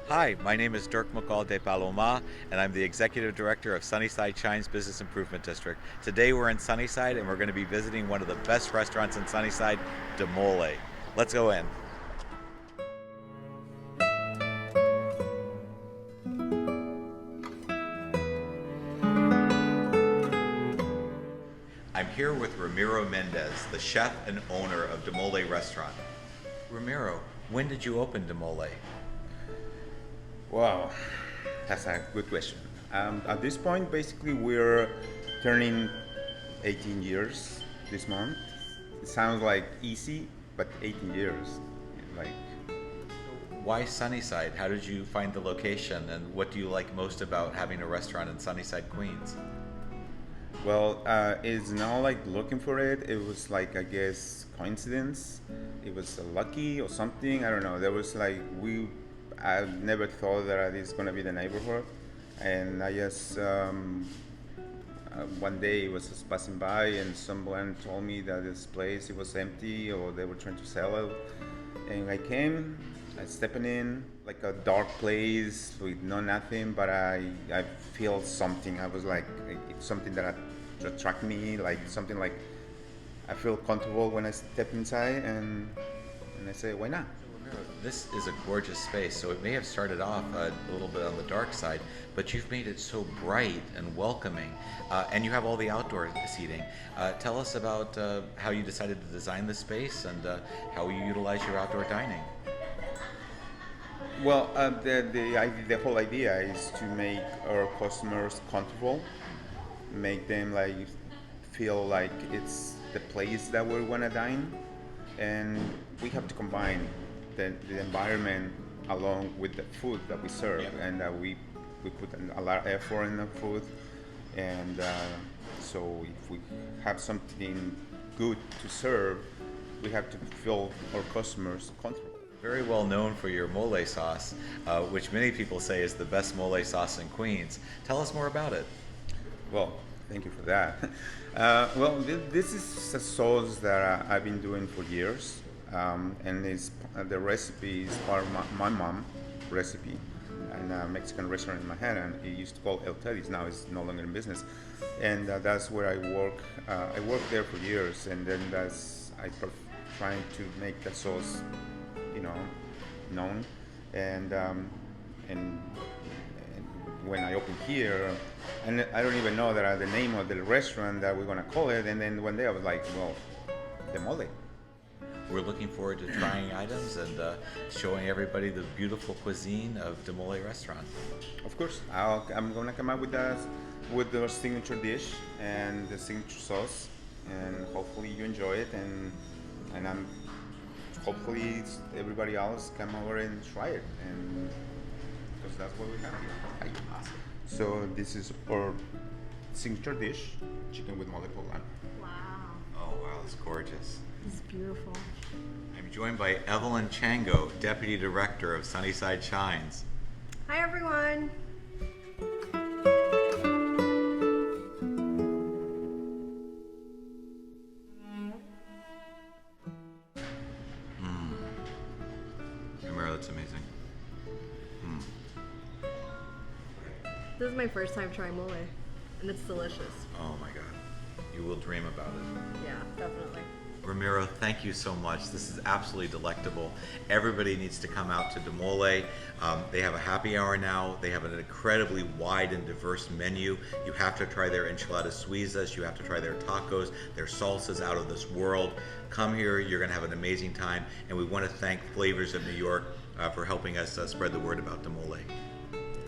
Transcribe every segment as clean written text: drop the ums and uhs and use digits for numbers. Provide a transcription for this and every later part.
Hi, my name is Dirk McCall de Palomá, and I'm the Executive Director of Sunnyside Chimes Business Improvement District. Today we're in Sunnyside, and we're going to be visiting one of the best restaurants in Sunnyside, De Mole. Let's go in. I'm here with Ramiro Mendez, the chef and owner of De Mole Restaurant. Ramiro, when did you open De Mole? Wow, that's a good question. At this point, basically, we're turning 18 years this month. It sounds like easy, but 18 years, like, Why Sunnyside? How did you find the location, and what do you like most about having a restaurant in Sunnyside, Queens? well, it's not like looking for it. It was like, I guess, coincidence. It was lucky or something. I don't know. There was like I never thought that it's gonna be the neighborhood, and I just one day I was just passing by and someone told me that this place it was empty or they were trying to sell it, and I stepping in like a dark place with no nothing, but I feel something. I was like it's something that attract me, like something like I feel comfortable when I step inside, and I say why not. This is a gorgeous space, so it may have started off a little bit on the dark side, but you've made it so bright and welcoming, and you have all the outdoor seating. Tell us about how you decided to design the space and how you utilize your outdoor dining. Well, the whole idea is to make our customers comfortable, make them like feel like it's the place that we want to dine, and we have to combine the environment along with the food that we serve, Yeah. and we put a lot of effort in the food, and so if we have something good to serve, we have to feel our customers comfortable. Very well known for your mole sauce, which many people say is the best mole sauce in Queens. Tell us more about it. Well, thank you for that. This is a sauce that I've been doing for years, and the recipe is part of my mom recipe, and a Mexican restaurant in Manhattan. It used to call El Teddy's. Now it's no longer in business, and that's where I work. I worked there for years, and then trying to make that sauce, you know, known, and and when I opened here, and I don't even know that the name of the restaurant that we're gonna call it. And then one day I was like, well, the mole. We're looking forward to trying items and showing everybody the beautiful cuisine of De Mole Restaurant. Of course, I'm gonna come up with the signature dish and the signature sauce, and hopefully you enjoy it, and I'm hopefully everybody else come over and try it, and because that's what we have here. Awesome. So this is our signature dish, chicken with mole poblano. Wow, Oh, wow, it's gorgeous. this is beautiful. I'm joined by Evelyn Chango, Deputy Director of Sunnyside Shines. Hi, everyone. Ramiro, that's amazing. This is my first time trying mole, and it's delicious. Oh my God. You will dream about it. Yeah, definitely. Ramiro, thank you so much. This is absolutely delectable. Everybody needs to come out to De Mole. They have a happy hour now. They have an incredibly wide and diverse menu. You have to try their enchiladas suizas. You have to try their tacos. Their salsas out of this world. Come here. You're going to have an amazing time. And we want to thank Flavors of New York for helping us spread the word about De Mole.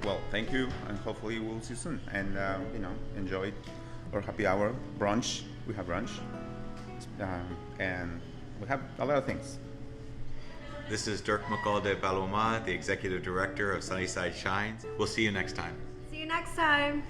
Well, thank you, and hopefully we'll see you soon. And enjoy our happy hour brunch. We have brunch, and we have a lot of things. This is Dirk McCall de Palomá, the Executive Director of Sunnyside Shines. We'll see you next time. See you next time.